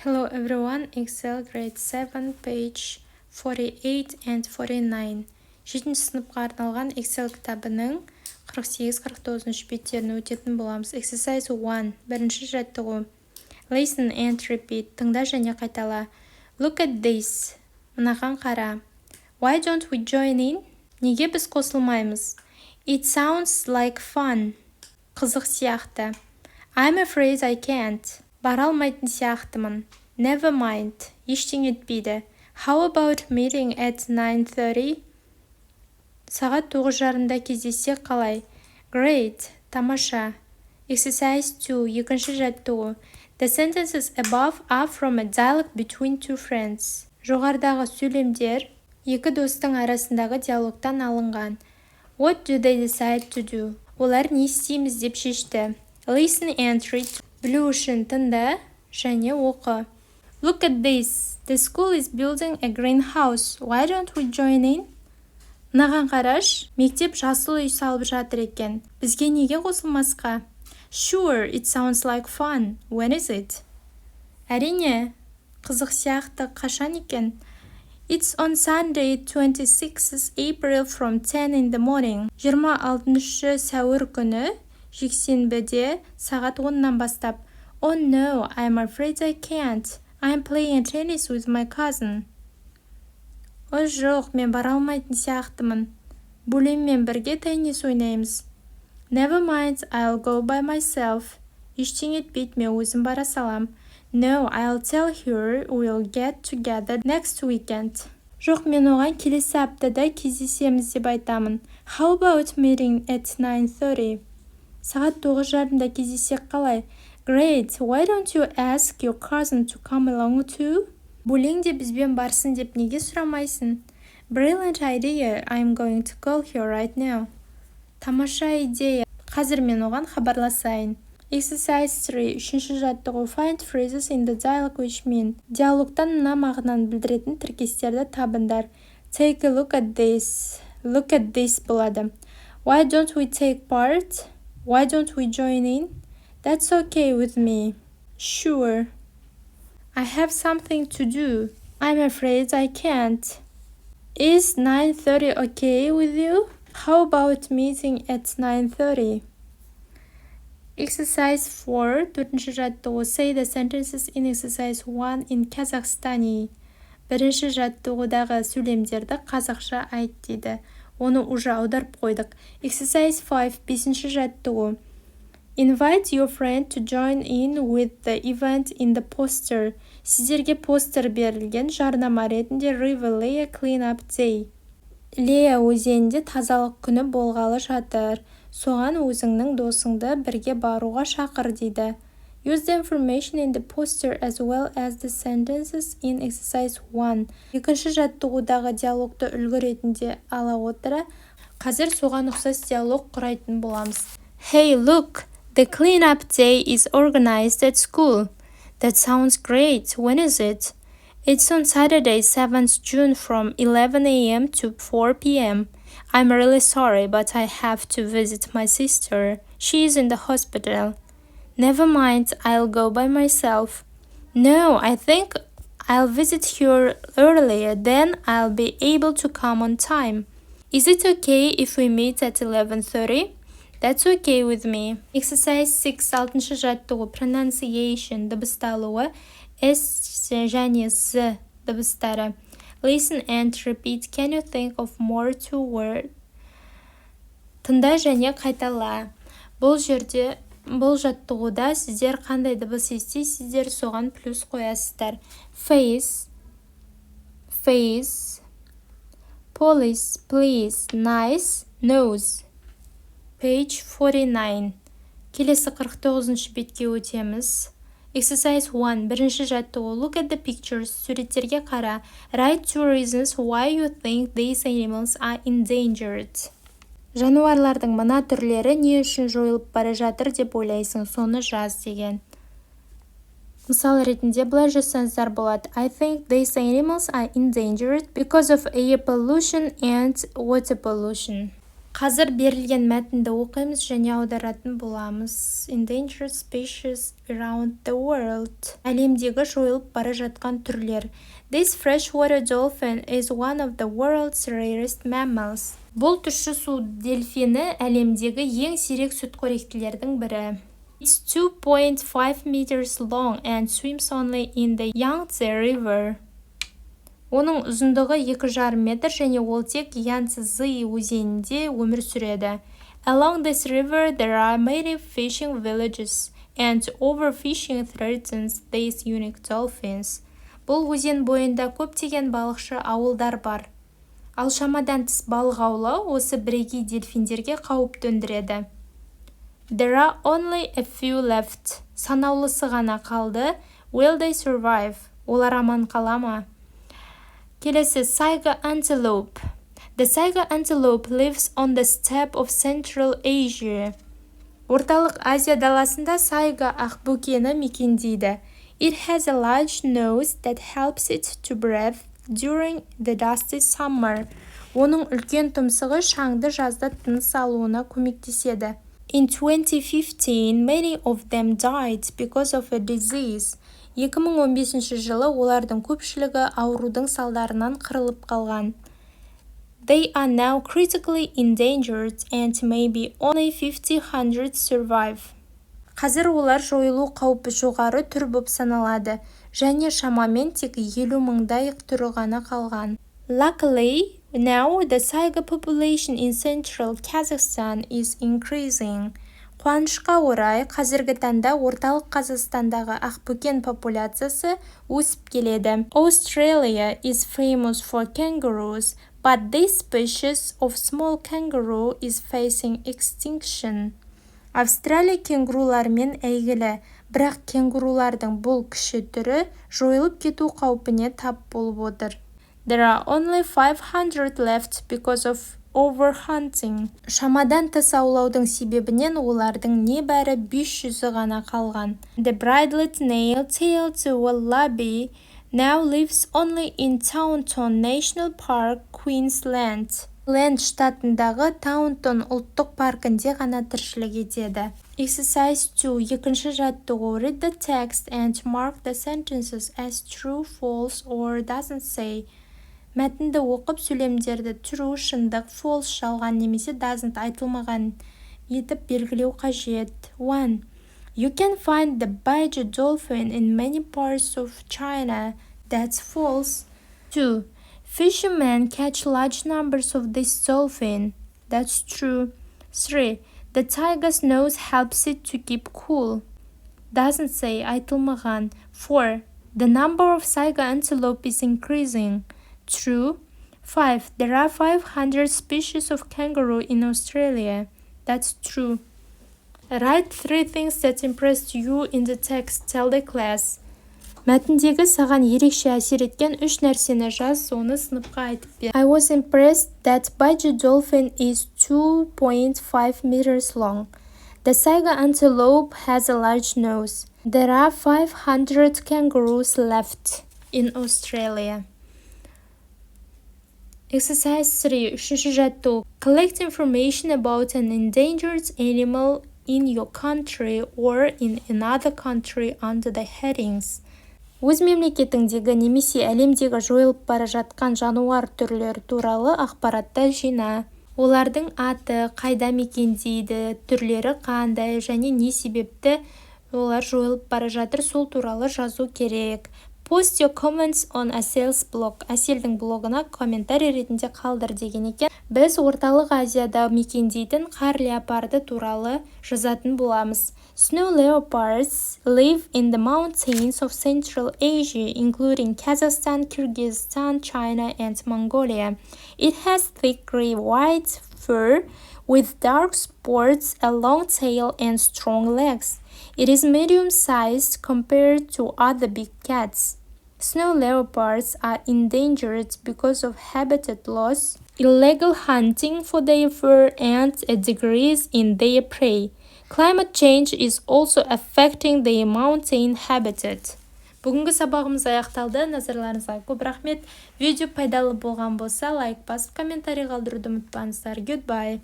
Hello everyone, Excel grade 7, page 48 and 49. 7-ші сыныпқа арналған Excel кітабының 48-49 беттерін өтетін боламыз. Exercise 1. Бірінші жаттығу. Listen and repeat. Тыңда және қайтала. Look at this. Мынаған қара. Why don't we join in? Неге біз қосылмаймыз? It sounds like fun. Қызық сияқты. I'm afraid I can't. Бара алмайтын сияқтымын. Never mind. Ештеңе етпейді. How about meeting at 9:30? Сағат 9:30 кездессек қалай? Great. Тамаша. Exercise 2. Екінші жаттығу. The sentences above are from a dialogue between two friends. Жоғарыдағы сөйлемдер екі достың арасындағы диалогтан алынған. What do they decide to do? Олар не істейміз деп шешті. Listen and read. Білу үшін тыңда және оқы. Look at this. The school is building a greenhouse. Why don't we join in? Мынаған қараш, мектеп жасыл үй салып жатыр екен. Бізге неге қосылмасқа? Sure, it sounds like fun. When is it? Әрине, қызық сияқты қашан екен? It's on Sunday, 26th April from 10 in the morning. 26 сәуір күні, жексенбіде сағат 10-нан бастап. Oh no, I'm afraid I can't. I'm playing tennis with my cousin. О жоқ, мен бара алмайтын сияқтымын. Бөлеммен бірге теннис ойнаймыз. Never mind, I'll go by myself. Ештеңе етпейді, мен өзім бара салам. No, I'll tell her we'll get together next weekend. Жоқ, мен оған келесі аптада кездесеміз деп айтамын. How about meeting at 9:30? Сағат 9:30 кездессек қалай? Great, why don't you ask your cousin to come along too? Бөлең де бізбен барсын деп неге сұрамайсың? Brilliant idea, I'm going to call her right now. Тамаша идея, қазір мен оған хабарласайын. Exercise 3. Үшінші жаттығу. Find phrases in the dialogue which mean. Диалогтан мына мағынаны білдіретін тіркестерді табыңдар. Take a look at this. Look at this болады. Why don't we take part? Why don't we join in? That's okay with me. Sure. I have something to do. I'm afraid I can't. Is 9:30 okay with you? How about meeting at 9:30? Exercise 4. Төртінші жаттығу. Say the sentences in exercise 1 in Kazakhstani. Бірінші жаттығудағы сөйлемдерді қазақша айт дейді. Оны уже аударып қойдық. Exercise 5. Бесінші жаттығу. Invite your friend to join in with the event in the poster. Сіздерге постер берілген жарнама ретінде River Leia Cleanup Day. Лея өзенінде тазалық күні болғалы жатыр. Соған өзіңнің досыңды бірге баруға шақыр дейді. Use the information in the poster as well as the sentences in exercise 1. Екінші жаттығудағы диалогты үлгі ретінде ала отыра, қазір соған ұқсас диалог құрайтын боламыз. Hey, look! The cleanup day is organized at school. That sounds great. When is it? It's on Saturday, 7th June from 11 a.m. to 4 p.m. I'm really sorry, but I have to visit my sister. She is in the hospital. Never mind, I'll go by myself. No, I think I'll visit her earlier, then I'll be able to come on time. Is it okay if we meet at 11:30? That's okay with me. Exercise 6. Алтыншы жаттығу. Pronunciation. Дыбысталуы. S және Z дыбыстары. Listen and repeat. Can you think of more two words? Тыңда және қайтала. Бұл жаттығуда сіздер қандай дыбыс естисіздер, соған плюс қоясыздар. Face, face, police, please, nice, nose. Page 49. Келесі 49-ші бетке өтеміз. Exercise 1. Бірінші жаттығу. Look at the pictures. Суреттерге қара. Write 2 reasons why you think these animals are endangered. Жануарлардың мына түрлері не үшін жойылып бара жатыр деп ойлайсың, соны жаз деген. Мысал ретінде былай жазсаңыздар болады. I think these animals are endangered because of air pollution and water pollution. Қазір берілген мәтінді оқимыз және аударатын боламыз. Endangered species around the world. Әлемдегі жойылып бара жатқан түрлер. This freshwater dolphin is one of the world's rarest mammals. Бұл тұщы су дельфині әлемдегі ең сирек сүтқоректілердің бірі. It's 2.5 meters long and swims only in the Yangtze River. Оның ұзындығы 2,5 метр және ол тек Янцзы өзенінде өмір сүреді. Along this river there are many fishing villages and overfishing threatens these unique dolphins. Бұл өзен бойында көптеген балықшы ауылдар бар. Ал шамадан тыс балық аулау осы бірегей дельфиндерге қауіп төндіреді. There are only a few left. Санаулысы ғана қалды. Will they survive? Олар аман қала ма? Келесі, Saiga antelope. The Saiga antelope lives on the steppe of Central Asia. Орталық Азия даласында сайга ақбөкені мекендейді. It has a large nose that helps it to breathe during the dusty summer. Оның үлкен тұмсығы шаңды жазда тыныс алуына көмектеседі. In 2015, many of them died because of a disease. 2015 жылы олардың көпшілігі аурудың салдарынан қырылып қалған. They are now critically endangered and maybe only 50-100 survive. Қазір олар жойылу қаупі жоғары түр болып саналады, және шамамен тек 50 мыңдай түрі ғана қалған. Luckily, now the saiga population in central Kazakhstan is increasing. Қуанышқа орай, қазіргі таңда орталық Қазақстандағы ақбөкен популяциясы өсіп келеді. Australia is famous for kangaroos, but this species of small kangaroo is facing extinction. Австралия кенгурулармен әйгілі, бірақ кенгурулардың бұл кіші түрі жойылып кету қаупіне тап болып отыр. There are only 500 left because of overhunting. Шамадан тыс аулаудың себебінен олардың небәрі 500 ғана қалған. The bridled nail-tailed wallaby now lives only in Taunton National Park, Queensland. Ленд штатындағы Таунтон ұлттық паркінде ғана тіршілік етеді. Exercise 2. Екінші жаттығу. Read the text and mark the sentences as true, false, or doesn't say. Мәтінді оқып, сөйлемдерді true, шындық, false, жалған немесе doesn't айтылмаған етіп белгілеу қажет. 1. You can find the Baiju dolphin in many parts of China. That's false. 2. Fishermen catch large numbers of this dolphin. That's true. 3. The tiger's nose helps it to keep cool. Doesn't say, айтылмаған. 4. The number of saiga antelope is increasing. True. 5. There are 500 species of kangaroo in Australia. That's true. Write 3 things that impressed you in the text. Tell the class. Мәтіндегі саған ерекше әсер еткен 3 нәрсені жаз, соны сыныпқа айтып бер. I was impressed that Baiju dolphin is 2.5 meters long. The saiga antelope has a large nose. There are 500 kangaroos left in Australia. Exercise 3. Үшінші жаттығу. Collect information about an endangered animal in your country or in another country under the headings. Өз мемлекетіңдегі немесе әлемдегі жойылып бара жатқан жануар түрлері туралы ақпаратты жина. Олардың аты, қайда мекендейді, түрлері қандай және не себепті олар жойылып бара жатыр, сол туралы жазу керек. Post your comments on Asel's blog. Аселдің блогына комментарий ретінде қалдыр деген екен. Біз орталық Азияда мекендейтін қар леопарды туралы жазатын боламыз. Snow leopards live in the mountains of Central Asia, including Kazakhstan, Kyrgyzstan, China, and Mongolia. It has thick gray white fur with dark spots, a long tail, and strong legs. It is medium-sized compared to other big cats. Snow leopards are endangered because of habitat loss, illegal hunting for their fur, and a decrease in their prey. Climate change is also affecting their mountain habitat. Бүгінгі сабағымыз аяқталды. Назарларыңызға көп рахмет. Видео пайдалы болған болса, лайк басып, комментарий қалдыруды ұмытпаңыздар. Goodbye.